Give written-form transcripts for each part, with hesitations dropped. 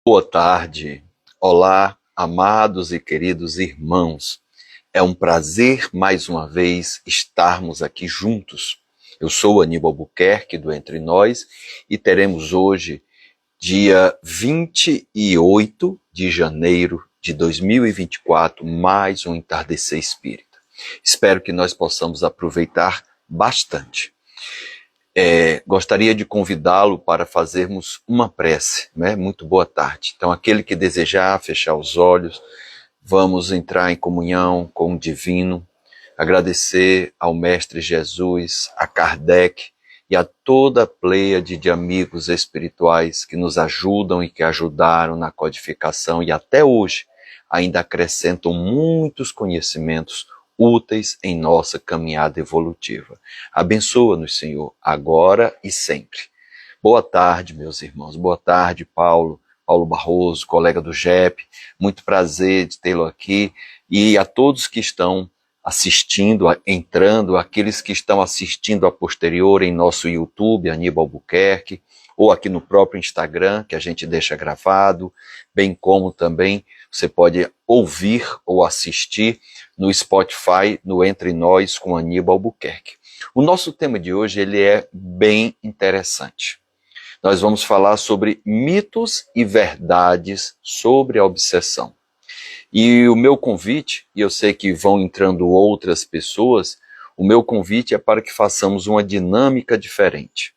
Boa tarde. Olá, amados e queridos irmãos. É um prazer, mais uma vez, estarmos aqui juntos. Eu sou Aníbal Buquerque, do Entre Nós, e teremos hoje, dia 28 de janeiro de 2024, mais um Entardecer Espírita. Espero que nós possamos aproveitar bastante. Gostaria de convidá-lo para fazermos uma prece, né? Muito boa tarde. Então, aquele que desejar fechar os olhos, vamos entrar em comunhão com o Divino, agradecer ao Mestre Jesus, a Kardec e a toda a pleiade de amigos espirituais que nos ajudam e que ajudaram na codificação e até hoje ainda acrescentam muitos conhecimentos úteis em nossa caminhada evolutiva. Abençoa-nos, Senhor, agora e sempre. Boa tarde, meus irmãos. Boa tarde, Paulo Barroso, colega do JEP. Muito prazer de tê-lo aqui. E a todos que estão assistindo, entrando, aqueles que estão assistindo a posterior em nosso YouTube, Aníbal Buquerque, ou aqui no próprio Instagram, que a gente deixa gravado, bem como também você pode ouvir ou assistir no Spotify, no Entre Nós com Aníbal Buquerque. O nosso tema de hoje ele é bem interessante. Nós vamos falar sobre mitos e verdades sobre a obsessão. E o meu convite, e eu sei que vão entrando outras pessoas, o meu convite é para que façamos uma dinâmica diferente.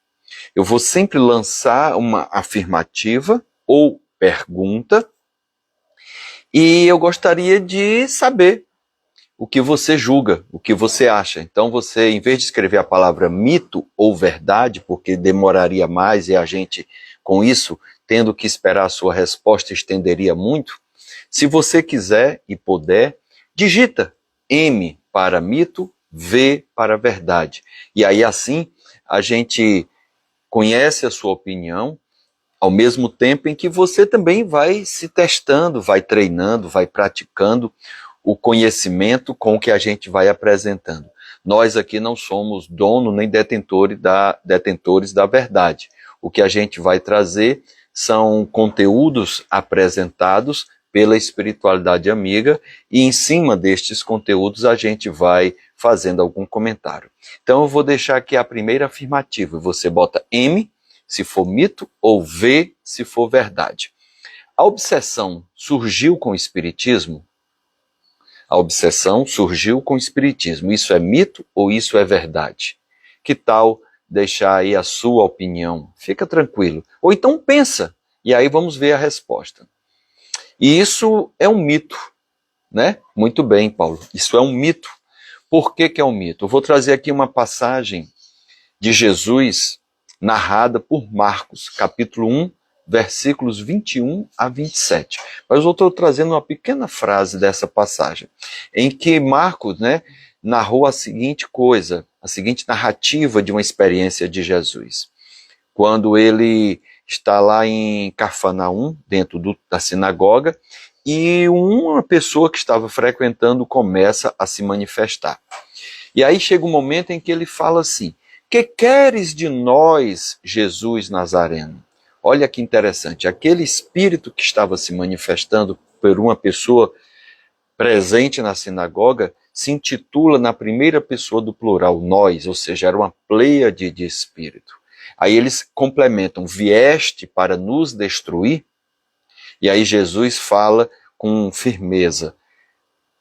Eu vou sempre lançar uma afirmativa ou pergunta, e eu gostaria de saber o que você julga, o que você acha. Então você, em vez de escrever a palavra mito ou verdade, porque demoraria mais e a gente, com isso, tendo que esperar a sua resposta, estenderia muito, se você quiser e puder, digita M para mito, V para verdade. E aí assim a gente conhece a sua opinião, ao mesmo tempo em que você também vai se testando, vai treinando, vai praticando o conhecimento com que a gente vai apresentando. Nós aqui não somos dono nem detentores da verdade. O que a gente vai trazer são conteúdos apresentados pela espiritualidade amiga e em cima destes conteúdos a gente vai fazendo algum comentário. Então eu vou deixar aqui a primeira afirmativa. Você bota M se for mito ou V se for verdade. A obsessão surgiu com o espiritismo? A obsessão surgiu com o espiritismo. Isso é mito ou isso é verdade? Que tal deixar aí a sua opinião? Fica tranquilo. Ou então pensa, e aí vamos ver a resposta. E isso é um mito, né? Muito bem, Paulo. Isso é um mito. Por que é um mito? Eu vou trazer aqui uma passagem de Jesus narrada por Marcos, capítulo 1, versículos 21 a 27. Mas eu estou trazendo uma pequena frase dessa passagem, em que Marcos, narrou a seguinte coisa, a seguinte narrativa de uma experiência de Jesus. Quando ele está lá em Cafarnaum, dentro da sinagoga, e uma pessoa que estava frequentando começa a se manifestar. E aí chega um momento em que ele fala assim: que queres de nós, Jesus Nazareno? Olha que interessante, aquele espírito que estava se manifestando por uma pessoa presente na sinagoga se intitula na primeira pessoa do plural, nós, ou seja, era uma pleiade de espírito. Aí eles complementam, vieste para nos destruir? E aí Jesus fala com firmeza,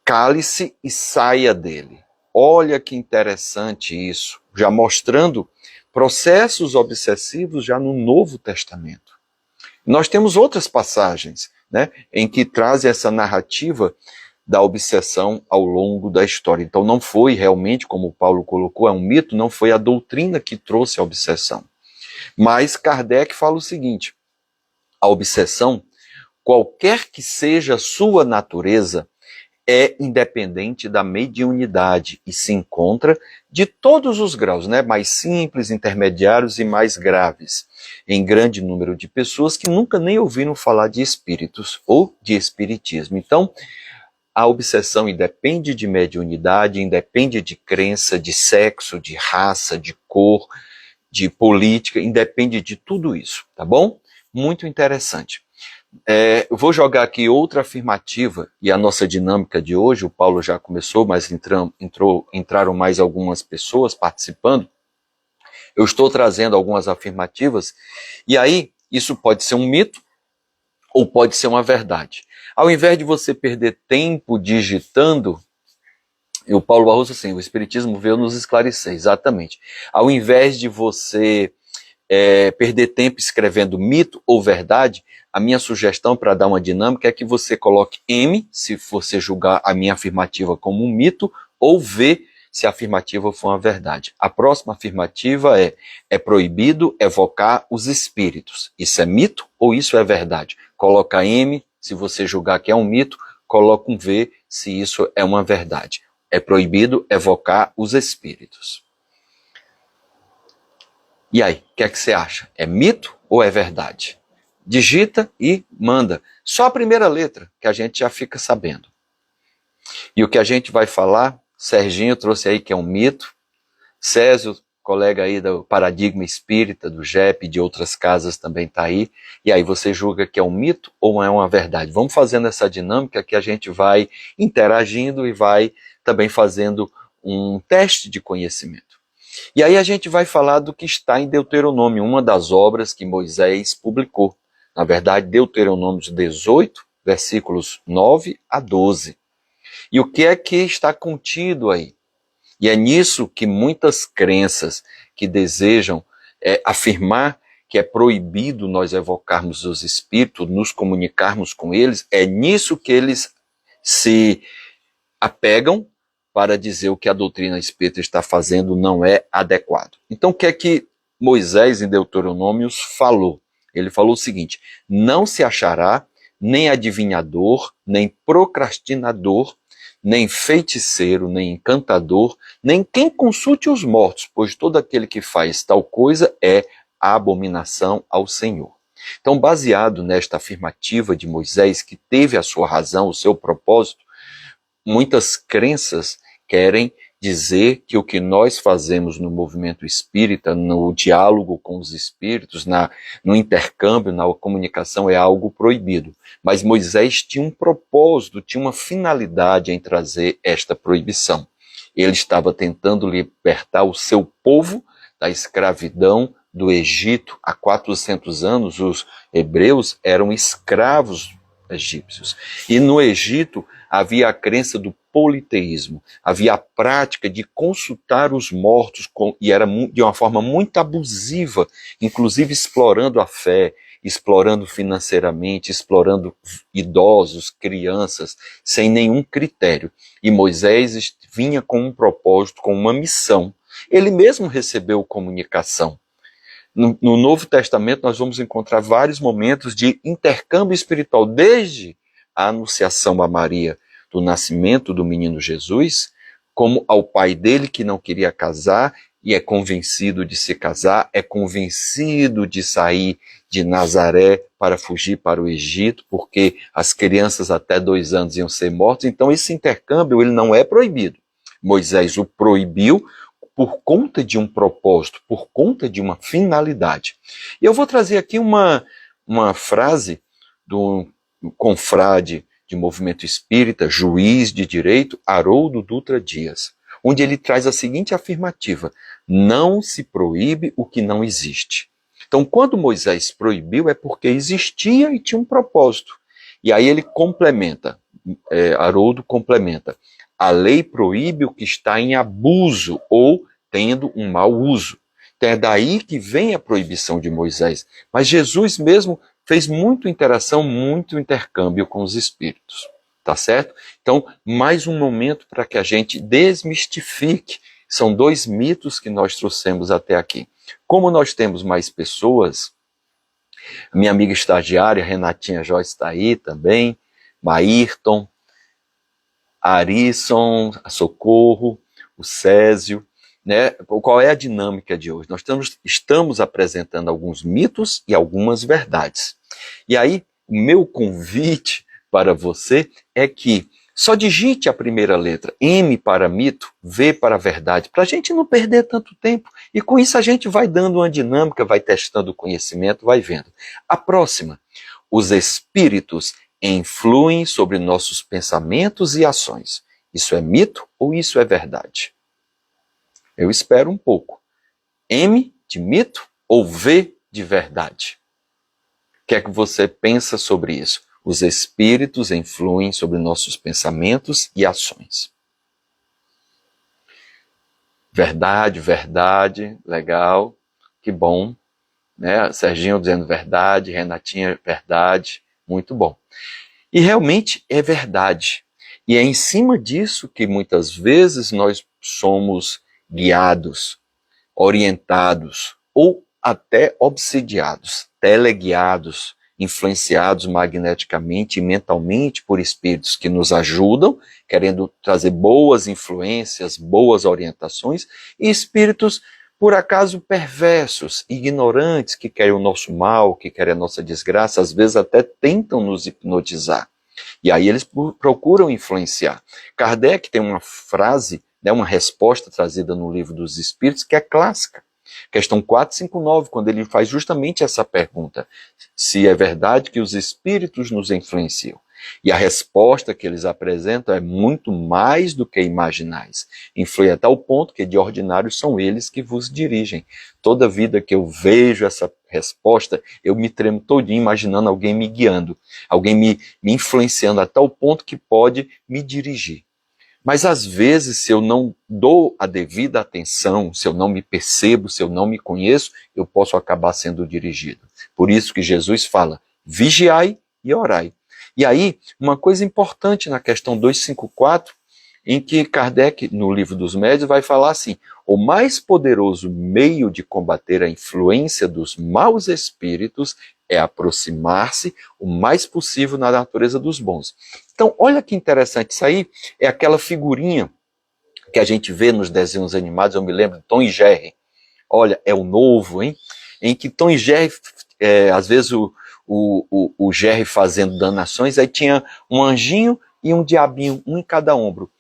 cale-se e saia dele. Olha que interessante isso, já mostrando processos obsessivos já no Novo Testamento. Nós temos outras passagens, em que trazem essa narrativa da obsessão ao longo da história. Então não foi realmente, como o Paulo colocou, é um mito, não foi a doutrina que trouxe a obsessão. Mas Kardec fala o seguinte, a obsessão, qualquer que seja a sua natureza, é independente da mediunidade e se encontra de todos os graus, mais simples, intermediários e mais graves, em grande número de pessoas que nunca nem ouviram falar de espíritos ou de espiritismo. Então, a obsessão independe de mediunidade, independe de crença, de sexo, de raça, de cor, de política, independe de tudo isso, tá bom? Muito interessante. Eu vou jogar aqui outra afirmativa, e a nossa dinâmica de hoje, o Paulo já começou, mas entraram mais algumas pessoas participando. Eu estou trazendo algumas afirmativas, e aí isso pode ser um mito ou pode ser uma verdade. Ao invés de você perder tempo digitando, e o Paulo Barroso, assim, o Espiritismo veio nos esclarecer, exatamente. Ao invés de você perder tempo escrevendo mito ou verdade, a minha sugestão para dar uma dinâmica é que você coloque M, se você julgar a minha afirmativa como um mito, ou V, se a afirmativa for uma verdade. A próxima afirmativa é proibido evocar os espíritos. Isso é mito ou isso é verdade? Coloca M, se você julgar que é um mito, coloca um V, se isso é uma verdade. É proibido evocar os espíritos. E aí, o que é que você acha? É mito ou é verdade? Digita e manda. Só a primeira letra, que a gente já fica sabendo. E o que a gente vai falar, Serginho trouxe aí que é um mito, Césio, colega aí do Paradigma Espírita, do JEP e de outras casas também está aí. E aí você julga que é um mito ou é uma verdade? Vamos fazendo essa dinâmica que a gente vai interagindo e vai também fazendo um teste de conhecimento. E aí a gente vai falar do que está em Deuteronômio, uma das obras que Moisés publicou. Na verdade, Deuteronômio 18, versículos 9 a 12. E o que é que está contido aí? E é nisso que muitas crenças que desejam afirmar que é proibido nós evocarmos os espíritos, nos comunicarmos com eles, é nisso que eles se apegam para dizer o que a doutrina espírita está fazendo não é adequado. Então, o que é que Moisés, em Deuteronômios, falou? Ele falou o seguinte: não se achará nem adivinhador, nem procrastinador, nem feiticeiro, nem encantador, nem quem consulte os mortos, pois todo aquele que faz tal coisa é abominação ao Senhor. Então, baseado nesta afirmativa de Moisés, que teve a sua razão, o seu propósito, muitas crenças querem dizer que o que nós fazemos no movimento espírita, no diálogo com os espíritos, no intercâmbio, na comunicação, é algo proibido. Mas Moisés tinha um propósito, tinha uma finalidade em trazer esta proibição. Ele estava tentando libertar o seu povo da escravidão do Egito. Há 400 anos, os hebreus eram escravos egípcios. E no Egito havia a crença do politeísmo, havia a prática de consultar os mortos, e era de uma forma muito abusiva, inclusive explorando a fé, explorando financeiramente, explorando idosos, crianças, sem nenhum critério. E Moisés vinha com um propósito, com uma missão. Ele mesmo recebeu comunicação. No Novo Testamento nós vamos encontrar vários momentos de intercâmbio espiritual, desde a anunciação a Maria do nascimento do menino Jesus, como ao pai dele que não queria casar e é convencido de se casar, é convencido de sair de Nazaré para fugir para o Egito, porque as crianças até 2 anos iam ser mortas. Então esse intercâmbio ele não é proibido. Moisés o proibiu por conta de um propósito, por conta de uma finalidade. E eu vou trazer aqui uma frase do confrade de movimento espírita, juiz de direito, Haroldo Dutra Dias, onde ele traz a seguinte afirmativa: não se proíbe o que não existe. Então, quando Moisés proibiu, é porque existia e tinha um propósito. E aí ele complementa, Haroldo complementa: a lei proíbe o que está em abuso ou tendo um mau uso. Então é daí que vem a proibição de Moisés. Mas Jesus mesmo fez muita interação, muito intercâmbio com os espíritos. Tá certo? Então, mais um momento para que a gente desmistifique. São 2 mitos que nós trouxemos até aqui. Como nós temos mais pessoas, minha amiga estagiária, Renatinha Joyce, está aí também, Maírton, Arisson, a Socorro, o Césio, né? Qual é a dinâmica de hoje? Nós estamos apresentando alguns mitos e algumas verdades. E aí, o meu convite para você é que só digite a primeira letra, M para mito, V para verdade, para a gente não perder tanto tempo. E com isso a gente vai dando uma dinâmica, vai testando o conhecimento, vai vendo. A próxima, os espíritos influem sobre nossos pensamentos e ações. Isso é mito ou isso é verdade? Eu espero um pouco. M de mito ou V de verdade? O que é que você pensa sobre isso? Os espíritos influem sobre nossos pensamentos e ações. Verdade, verdade, legal, que bom. Né? Serginho dizendo verdade, Renatinha, verdade, muito bom. E realmente é verdade. E é em cima disso que muitas vezes nós somos guiados, orientados ou até obsidiados, teleguiados, influenciados magneticamente e mentalmente por espíritos que nos ajudam, querendo trazer boas influências, boas orientações, e espíritos, por acaso, perversos, ignorantes, que querem o nosso mal, que querem a nossa desgraça, às vezes até tentam nos hipnotizar. E aí eles procuram influenciar. Kardec tem uma frase, uma resposta trazida no Livro dos Espíritos, que é clássica. Questão 459, quando ele faz justamente essa pergunta, se é verdade que os espíritos nos influenciam. E a resposta que eles apresentam é muito mais do que imaginais. Influi a tal ponto que de ordinário são eles que vos dirigem. Toda vida que eu vejo essa resposta, eu me tremo todinho imaginando alguém me guiando, alguém me influenciando a tal ponto que pode me dirigir. Mas às vezes, se eu não dou a devida atenção, se eu não me percebo, se eu não me conheço, eu posso acabar sendo dirigido. Por isso que Jesus fala, vigiai e orai. E aí, uma coisa importante na questão 254, em que Kardec, no Livro dos Médiuns, vai falar assim, o mais poderoso meio de combater a influência dos maus espíritos é aproximar-se o mais possível na natureza dos bons. Então, olha que interessante, isso aí é aquela figurinha que a gente vê nos desenhos animados, eu me lembro de Tom e Jerry. Olha, é o novo, hein? Em que Tom e Jerry, às vezes o Jerry fazendo danações, aí tinha um anjinho e um diabinho, um em cada ombro.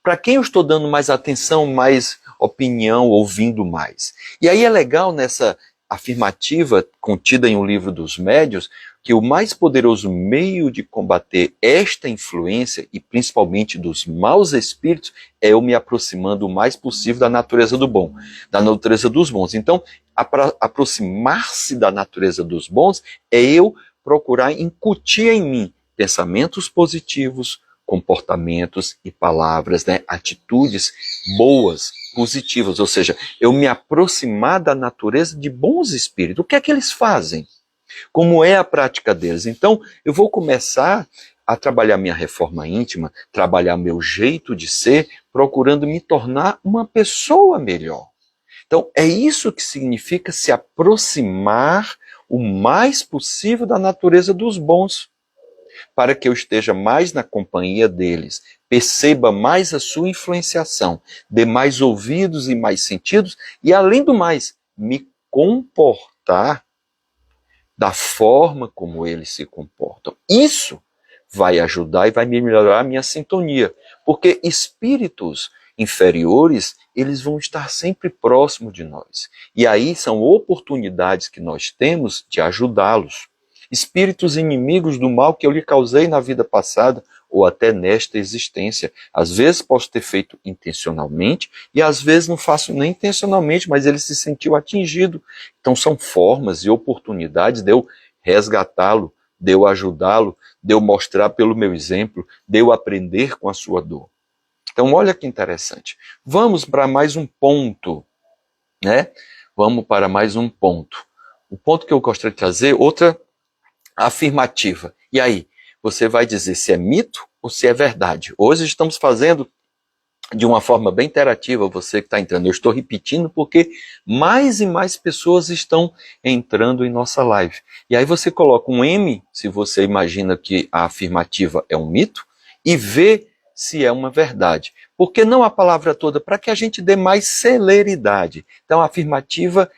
Para quem eu estou dando mais atenção, mais opinião, ouvindo mais? E aí é legal nessa afirmativa contida em O Livro dos Médiuns, que o mais poderoso meio de combater esta influência, e principalmente dos maus espíritos, é eu me aproximando o mais possível da natureza do bom, da natureza dos bons. Então, aproximar-se da natureza dos bons é eu procurar incutir em mim pensamentos positivos, comportamentos e palavras, atitudes boas, positivas, ou seja, eu me aproximar da natureza de bons espíritos. O que é que eles fazem? Como é a prática deles? Então, eu vou começar a trabalhar minha reforma íntima, trabalhar meu jeito de ser, procurando me tornar uma pessoa melhor. Então, é isso que significa se aproximar o mais possível da natureza dos bons, para que eu esteja mais na companhia deles, perceba mais a sua influenciação, dê mais ouvidos e mais sentidos, e além do mais, me comportar da forma como eles se comportam. Isso vai ajudar e vai melhorar a minha sintonia, porque espíritos inferiores, eles vão estar sempre próximos de nós. E aí são oportunidades que nós temos de ajudá-los. Espíritos inimigos do mal que eu lhe causei na vida passada ou até nesta existência. Às vezes posso ter feito intencionalmente e às vezes não faço nem intencionalmente, mas ele se sentiu atingido. Então são formas e oportunidades de eu resgatá-lo, de eu ajudá-lo, de eu mostrar pelo meu exemplo, de eu aprender com a sua dor. Então olha que interessante. Vamos para mais um ponto, né? Vamos para mais um ponto. O ponto que eu gostaria de trazer, outra afirmativa. E aí, você vai dizer se é mito ou se é verdade. Hoje estamos fazendo de uma forma bem interativa, você que está entrando. Eu estou repetindo porque mais e mais pessoas estão entrando em nossa live. E aí você coloca um M, se você imagina que a afirmativa é um mito, e V se é uma verdade. Por que não a palavra toda? Para que a gente dê mais celeridade. Então a afirmativa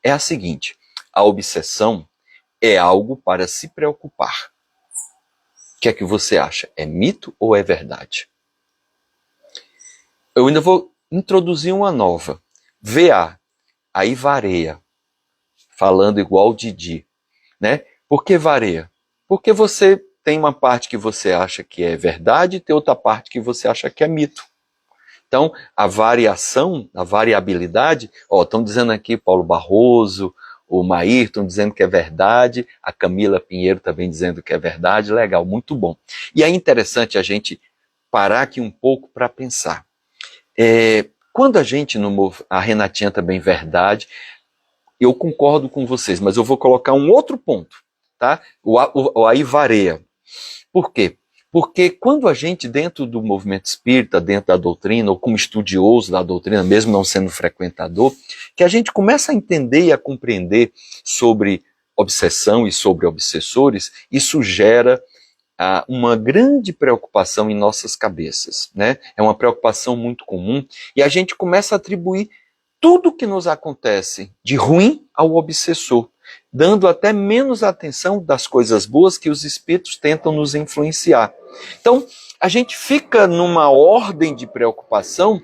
é a seguinte: a obsessão é algo para se preocupar. O que é que você acha? É mito ou é verdade? Eu ainda vou introduzir uma nova. VA, aí vareia, falando igual Didi, né? Por que vareia? Porque você tem uma parte que você acha que é verdade e tem outra parte que você acha que é mito. Então, a variação, a variabilidade, estão dizendo aqui Paulo Barroso, o Mair estão dizendo que é verdade, a Camila Pinheiro também dizendo que é verdade, legal, muito bom. E é interessante a gente parar aqui um pouco para pensar. Quando a gente, a Renatinha também verdade, eu concordo com vocês, mas eu vou colocar um outro ponto, tá? O Aivareia. Por quê? Porque quando a gente, dentro do movimento espírita, dentro da doutrina, ou como estudioso da doutrina, mesmo não sendo frequentador, que a gente começa a entender e a compreender sobre obsessão e sobre obsessores, isso gera uma grande preocupação em nossas cabeças, né? É uma preocupação muito comum e a gente começa a atribuir tudo que nos acontece de ruim ao obsessor, dando até menos atenção das coisas boas que os espíritos tentam nos influenciar. Então, a gente fica numa ordem de preocupação,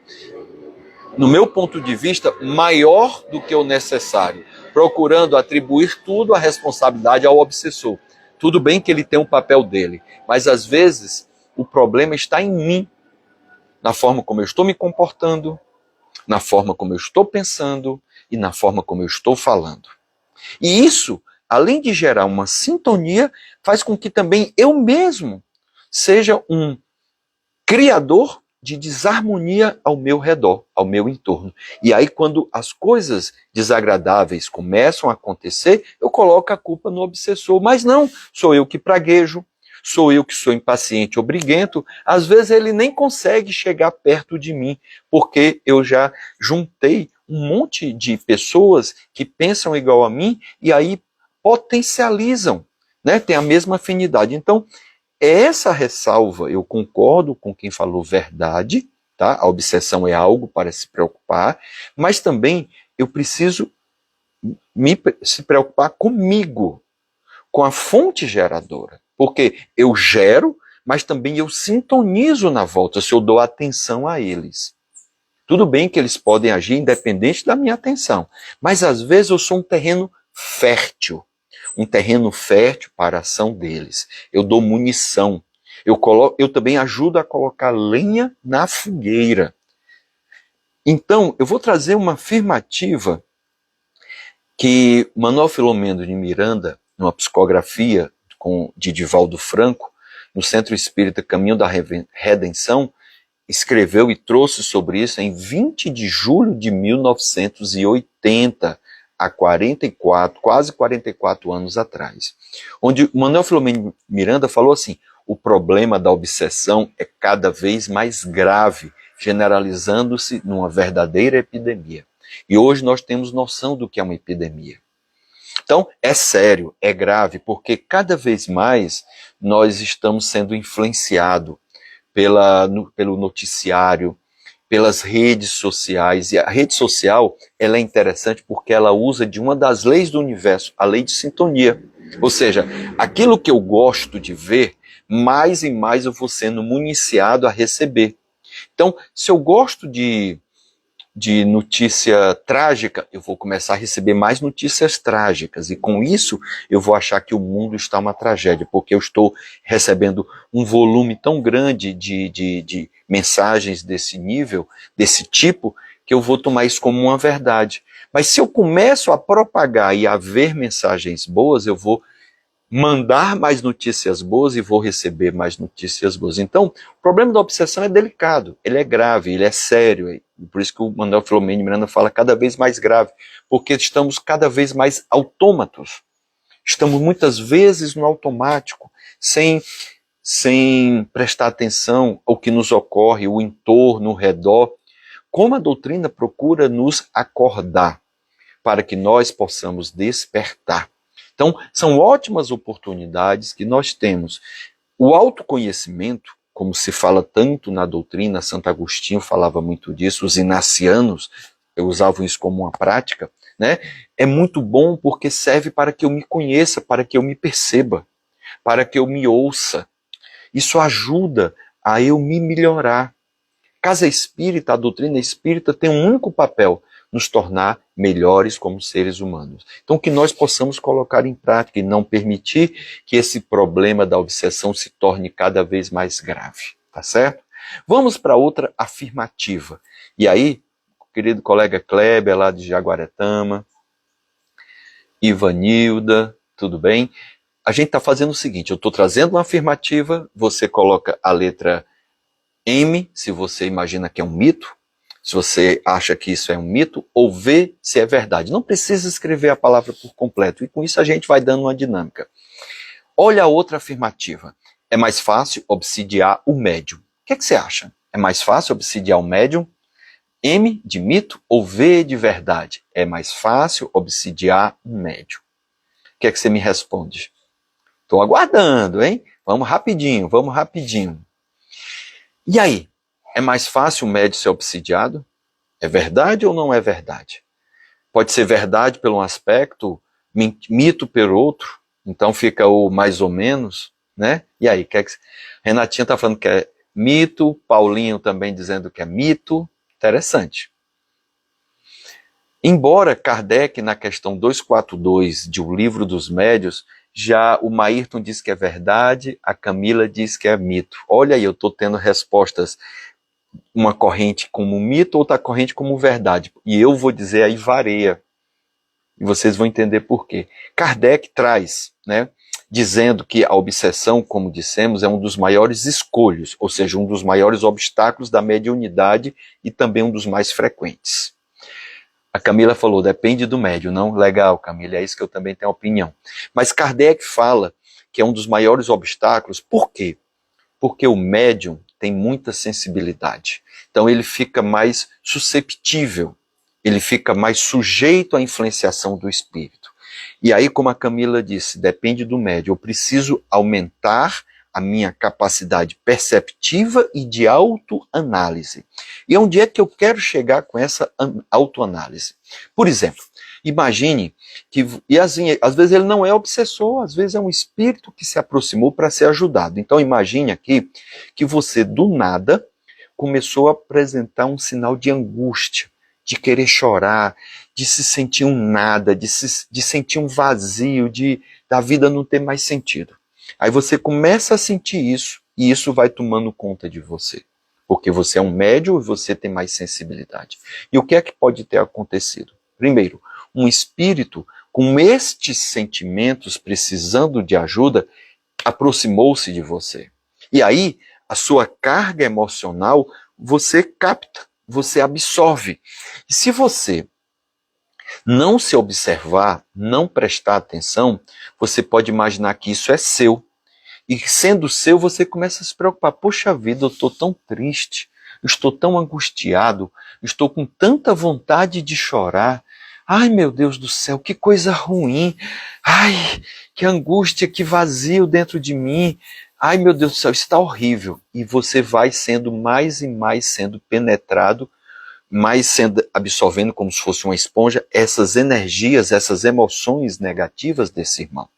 no meu ponto de vista, maior do que o necessário, procurando atribuir tudo a responsabilidade ao obsessor. Tudo bem que ele tem um papel dele, mas às vezes o problema está em mim, na forma como eu estou me comportando, na forma como eu estou pensando e na forma como eu estou falando. E isso, além de gerar uma sintonia, faz com que também eu mesmo seja um criador de desarmonia ao meu redor, ao meu entorno. E aí, quando as coisas desagradáveis começam a acontecer, eu coloco a culpa no obsessor. Mas não, sou eu que praguejo, sou eu que sou impaciente ou briguento. Às vezes ele nem consegue chegar perto de mim, porque eu já juntei um monte de pessoas que pensam igual a mim e aí potencializam, né? Tem a mesma afinidade. Então, essa ressalva, eu concordo com quem falou verdade, tá? A obsessão é algo para se preocupar, mas também eu preciso se preocupar comigo, com a fonte geradora, porque eu gero, mas também eu sintonizo na volta, se eu dou atenção a eles. Tudo bem que eles podem agir independente da minha atenção, mas às vezes eu sou um terreno fértil para a ação deles. Eu dou munição. Eu também ajudo a colocar lenha na fogueira. Então, eu vou trazer uma afirmativa que Manuel Filomeno de Miranda, numa psicografia de Divaldo Franco, no Centro Espírita Caminho da Redenção, escreveu e trouxe sobre isso em 20 de julho de 1980, há quase 44 anos atrás. Onde Manuel Filomeno Miranda falou assim: o problema da obsessão é cada vez mais grave, generalizando-se numa verdadeira epidemia. E hoje nós temos noção do que é uma epidemia. Então, é sério, é grave, porque cada vez mais nós estamos sendo influenciados pelo noticiário, pelas redes sociais. E a rede social, ela é interessante porque ela usa de uma das leis do universo, a lei de sintonia. Ou seja, aquilo que eu gosto de ver, mais e mais eu vou sendo municiado a receber. Então, se eu gosto de notícia trágica, eu vou começar a receber mais notícias trágicas, e com isso eu vou achar que o mundo está uma tragédia, porque eu estou recebendo um volume tão grande de mensagens desse nível, desse tipo, que eu vou tomar isso como uma verdade. Mas se eu começo a propagar e a ver mensagens boas, eu vou mandar mais notícias boas e vou receber mais notícias boas. Então, o problema da obsessão é delicado, ele é grave, ele é sério. Por isso que o Manuel Filomeno de Miranda fala cada vez mais grave, porque estamos cada vez mais autômatos. Estamos muitas vezes no automático, sem prestar atenção ao que nos ocorre, o entorno, o redor. Como a doutrina procura nos acordar, para que nós possamos despertar. Então, são ótimas oportunidades que nós temos. O autoconhecimento, como se fala tanto na doutrina, Santo Agostinho falava muito disso, os inacianos usavam isso como uma prática, né? É muito bom porque serve para que eu me conheça, para que eu me perceba, para que eu me ouça. Isso ajuda a eu me melhorar. Casa espírita, a doutrina espírita tem um único papel: nos tornar melhores como seres humanos. Então, que nós possamos colocar em prática e não permitir que esse problema da obsessão se torne cada vez mais grave, tá certo? Vamos para outra afirmativa. E aí, querido colega Kleber, lá de Jaguaretama, Ivanilda, tudo bem? A gente está fazendo o seguinte, eu estou trazendo uma afirmativa, você coloca a letra M, se você imagina que é um mito, se você acha que isso é um mito, ou V, se é verdade. Não precisa escrever a palavra por completo, e com isso a gente vai dando uma dinâmica. Olha a outra afirmativa. É mais fácil obsidiar o médium. O que é que você acha? É mais fácil obsidiar o médium? M de mito ou V de verdade? É mais fácil obsidiar um médium. O que é que você me responde? Estou aguardando, hein? Vamos rapidinho, vamos rapidinho. E aí? É mais fácil o médium ser obsidiado? É verdade ou não é verdade? Pode ser verdade por um aspecto, mito pelo outro, então fica o mais ou menos, né? E aí? Renatinha está falando que é mito, Paulinho também dizendo que é mito. Interessante. Embora Kardec, na questão 242 de O Livro dos Médiuns, já o Maírton diz que é verdade, a Camila diz que é mito. Olha aí, eu estou tendo respostas, uma corrente como mito, outra corrente como verdade. E eu vou dizer aí varia. E vocês vão entender por quê. Kardec traz, né, dizendo que a obsessão, como dissemos, é um dos maiores escolhos, ou seja, um dos maiores obstáculos da mediunidade e também um dos mais frequentes. A Camila falou, depende do médium. Não, legal, Camila, é isso que eu também tenho opinião. Mas Kardec fala que é um dos maiores obstáculos. Por quê? Porque o médium tem muita sensibilidade. Então ele fica mais susceptível, ele fica mais sujeito à influenciação do espírito. E aí, como a Camila disse, depende do médium. Eu preciso aumentar a minha capacidade perceptiva e de autoanálise. E onde é que eu quero chegar com essa autoanálise? Por exemplo, imagine que, e assim, às vezes ele não é obsessor, às vezes é um espírito que se aproximou para ser ajudado. Então imagine aqui que você do nada começou a apresentar um sinal de angústia, de querer chorar, de se sentir um nada, de sentir um vazio, da vida não ter mais sentido. Aí você começa a sentir isso, e isso vai tomando conta de você. Porque você é um médium e você tem mais sensibilidade. E o que é que pode ter acontecido? Primeiro, um espírito com estes sentimentos precisando de ajuda aproximou-se de você. E aí, a sua carga emocional você capta, você absorve. E se você não se observar, não prestar atenção, você pode imaginar que isso é seu. E sendo seu, você começa a se preocupar. Poxa vida, eu estou tão triste, eu estou tão angustiado, eu estou com tanta vontade de chorar. Ai, meu Deus do céu, que coisa ruim. Ai, que angústia, que vazio dentro de mim. Ai, meu Deus do céu, isso está horrível. E você vai sendo mais e mais sendo penetrado, mais sendo absorvendo como se fosse uma esponja essas energias, essas emoções negativas desse irmão.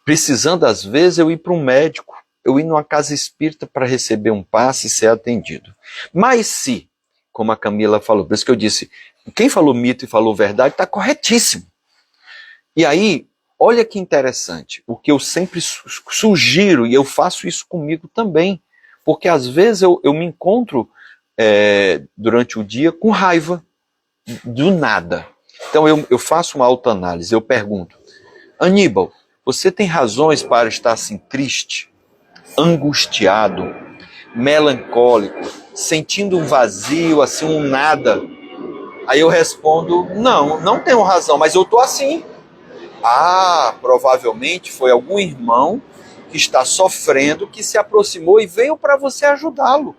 Precisando, às vezes, eu ir para um médico, eu ir numa casa espírita para receber um passe e ser atendido. Mas se, como a Camila falou, por isso que eu disse, quem falou mito e falou verdade está corretíssimo. E aí, olha que interessante, o que eu sempre sugiro, e eu faço isso comigo também, porque às vezes eu me encontro durante o dia com raiva, do nada. Então eu faço uma autoanálise, eu pergunto, Aníbal, você tem razões para estar assim triste, angustiado, melancólico, sentindo um vazio, assim um nada? Aí eu respondo, não tenho razão, mas eu estou assim. Ah, provavelmente foi algum irmão que está sofrendo, que se aproximou e veio para você ajudá-lo.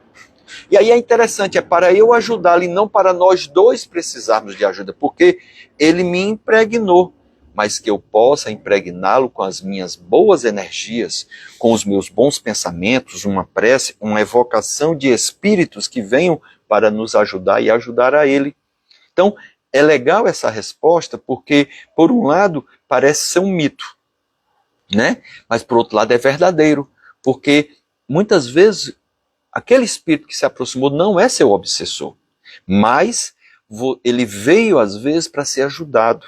E aí é interessante, é para eu ajudá-lo e não para nós dois precisarmos de ajuda, porque ele me impregnou, mas que eu possa impregná-lo com as minhas boas energias, com os meus bons pensamentos, uma prece, uma evocação de espíritos que venham para nos ajudar e ajudar a ele. Então, é legal essa resposta, porque, por um lado, parece ser um mito, né? Mas, por outro lado, é verdadeiro, porque, muitas vezes, aquele espírito que se aproximou não é seu obsessor, mas ele veio às vezes para ser ajudado,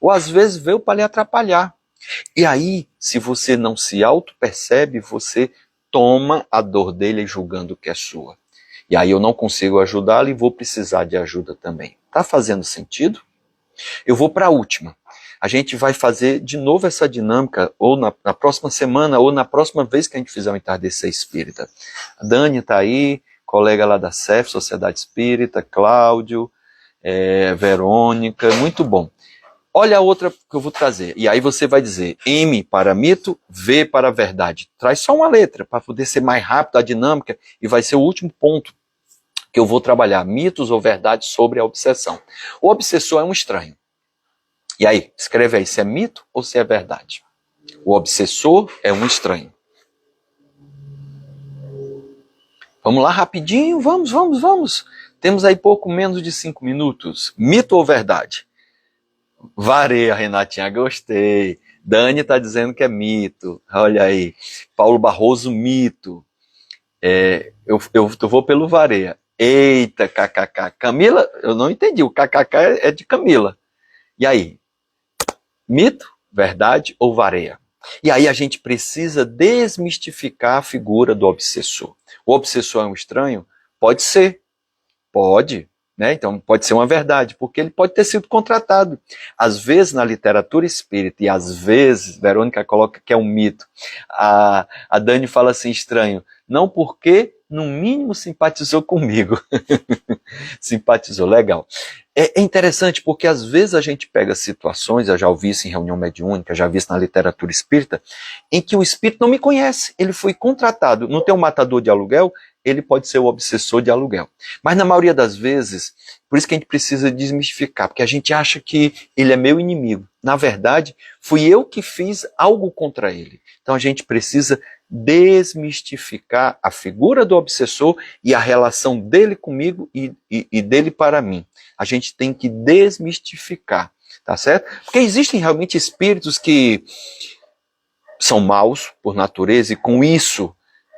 ou às vezes veio para lhe atrapalhar. E aí, se você não se auto-percebe, você toma a dor dele julgando que é sua. E aí eu não consigo ajudá-lo e vou precisar de ajuda também. Tá fazendo sentido? Eu vou para a última. A gente vai fazer de novo essa dinâmica, ou na próxima semana, ou na próxima vez que a gente fizer o Entardecer Espírita. A Dani está aí, colega lá da CEF, Sociedade Espírita, Cláudio, Verônica, muito bom. Olha a outra que eu vou trazer. E aí você vai dizer M para mito, V para verdade. Traz só uma letra para poder ser mais rápido a dinâmica e vai ser o último ponto que eu vou trabalhar. Mitos ou verdades sobre a obsessão. O obsessor é um estranho. E aí, escreve aí se é mito ou se é verdade. O obsessor é um estranho. Vamos lá rapidinho, vamos. Temos aí pouco menos de 5 minutos. Mito ou verdade? Vareia, Renatinha, gostei. Dani está dizendo que é mito. Olha aí. Paulo Barroso, mito. Eu vou pelo Vareia. Eita, kkk. Camila, eu não entendi. O kkk é de Camila. E aí? Mito, verdade ou Vareia? E aí a gente precisa desmistificar a figura do obsessor. O obsessor é um estranho? Pode ser. Pode. Né? Então pode ser uma verdade, porque ele pode ter sido contratado. Às vezes na literatura espírita, e às vezes, Verônica coloca que é um mito, a Dani fala assim, estranho, não porque no mínimo simpatizou comigo. Simpatizou, legal. É interessante porque às vezes a gente pega situações, eu já ouvi isso em reunião mediúnica, já vi isso na literatura espírita, em que o espírito não me conhece, ele foi contratado, não tem um matador de aluguel, ele pode ser o obsessor de aluguel. Mas na maioria das vezes, por isso que a gente precisa desmistificar, porque a gente acha que ele é meu inimigo. Na verdade, fui eu que fiz algo contra ele. Então a gente precisa desmistificar a figura do obsessor e a relação dele comigo e dele para mim. A gente tem que desmistificar, tá certo? Porque existem realmente espíritos que são maus por natureza e com isso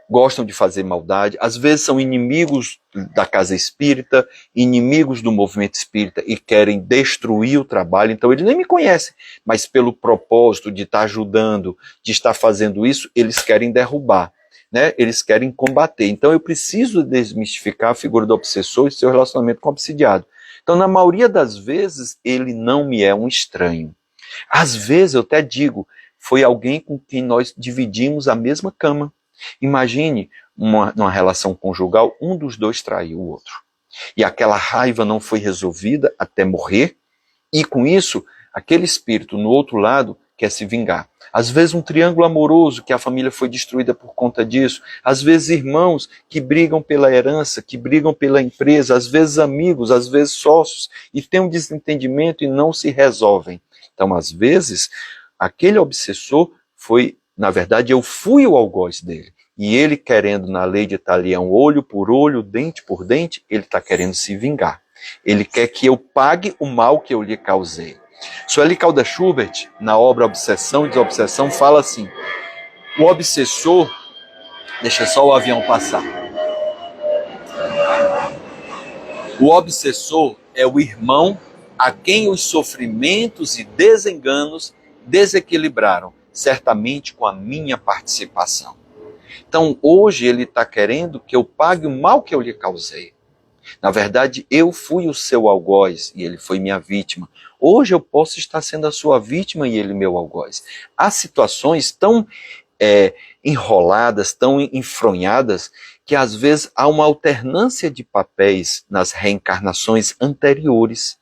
gostam de fazer maldade, às vezes são inimigos da casa espírita, inimigos do movimento espírita e querem destruir o trabalho, então eles nem me conhecem, mas pelo propósito de estar ajudando, de estar fazendo isso, eles querem derrubar, né? Eles querem combater. Então eu preciso desmistificar a figura do obsessor e seu relacionamento com o obsidiado. Então na maioria das vezes ele não me é um estranho. Às vezes eu até digo, foi alguém com quem nós dividimos a mesma cama. Imagine numa relação conjugal, um dos dois traiu o outro. E aquela raiva não foi resolvida até morrer, e com isso, aquele espírito no outro lado quer se vingar. Às vezes um triângulo amoroso, que a família foi destruída por conta disso. Às vezes irmãos que brigam pela herança, que brigam pela empresa. Às vezes amigos, às vezes sócios, e tem um desentendimento e não se resolvem. Então, às vezes, aquele obsessor foi... Na verdade, eu fui o algoz dele. E ele querendo, na lei de Italião, olho por olho, dente por dente, ele está querendo se vingar. Ele quer que eu pague o mal que eu lhe causei. Sueli Caldas Schubert, na obra Obsessão e Desobsessão, fala assim, o obsessor... Deixa só o avião passar. O obsessor é o irmão a quem os sofrimentos e desenganos desequilibraram, certamente com a minha participação. Então, hoje ele está querendo que eu pague o mal que eu lhe causei. Na verdade, eu fui o seu algoz e ele foi minha vítima. Hoje eu posso estar sendo a sua vítima e ele meu algoz. Há situações tão enroladas, tão enfronhadas, que às vezes há uma alternância de papéis nas reencarnações anteriores.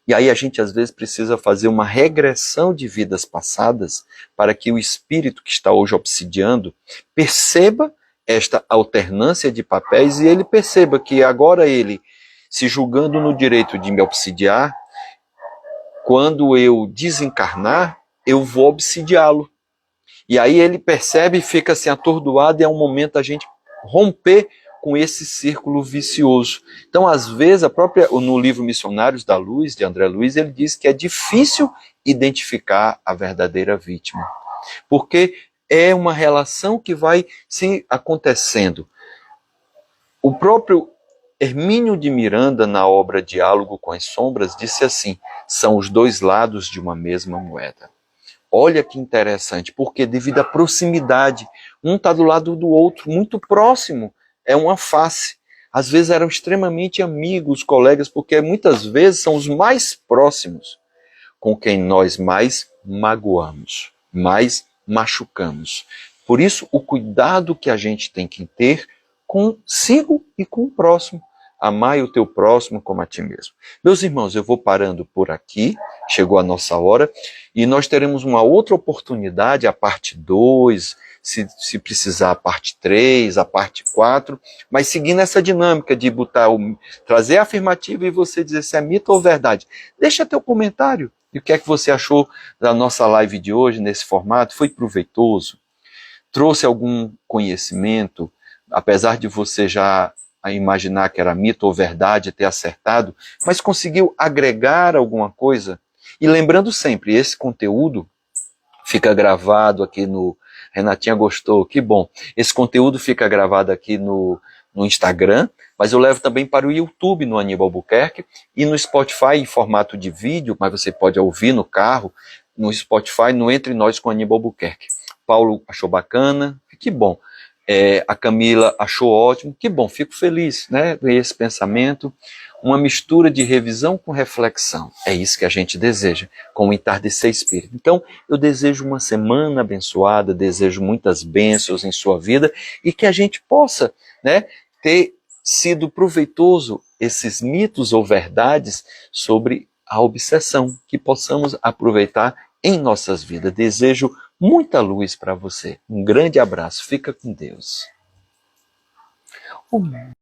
E aí a gente às vezes precisa fazer uma regressão de vidas passadas para que o espírito que está hoje obsidiando perceba esta alternância de papéis e ele perceba que agora ele, se julgando no direito de me obsidiar, quando eu desencarnar, eu vou obsidiá-lo. E aí ele percebe e fica assim atordoado e é um momento a gente romper com esse círculo vicioso. Então, às vezes, no livro Missionários da Luz, de André Luiz, ele diz que é difícil identificar a verdadeira vítima. Porque é uma relação que vai se acontecendo. O próprio Hermínio de Miranda, na obra Diálogo com as Sombras, disse assim: são os dois lados de uma mesma moeda. Olha que interessante, porque devido à proximidade, um está do lado do outro, muito próximo, é uma face. Às vezes eram extremamente amigos, colegas, porque muitas vezes são os mais próximos com quem nós mais magoamos, mais machucamos. Por isso, o cuidado que a gente tem que ter consigo e com o próximo. Amai o teu próximo como a ti mesmo. Meus irmãos, eu vou parando por aqui, chegou a nossa hora, e nós teremos uma outra oportunidade, a parte 2, se precisar a parte 3, a parte 4, mas seguindo essa dinâmica de trazer a afirmativa e você dizer se é mito ou verdade. Deixa teu comentário. E o que é que você achou da nossa live de hoje, nesse formato? Foi proveitoso? Trouxe algum conhecimento? Apesar de você já imaginar que era mito ou verdade, ter acertado, mas conseguiu agregar alguma coisa? E lembrando sempre, esse conteúdo fica gravado aqui no... Renatinha gostou, que bom. Esse conteúdo fica gravado aqui no Instagram, mas eu levo também para o YouTube, no Aníbal Buquerque, e no Spotify em formato de vídeo, mas você pode ouvir no carro, no Spotify, no Entre Nós com Aníbal Buquerque. Paulo achou bacana, que bom. A Camila achou ótimo, que bom, fico feliz, né, com esse pensamento, uma mistura de revisão com reflexão, é isso que a gente deseja, com o entardecer espírita. Então, eu desejo uma semana abençoada, desejo muitas bênçãos em sua vida, e que a gente possa, né, ter sido proveitoso esses mitos ou verdades sobre a obsessão, que possamos aproveitar em nossas vidas. Desejo muita luz para você. Um grande abraço. Fica com Deus.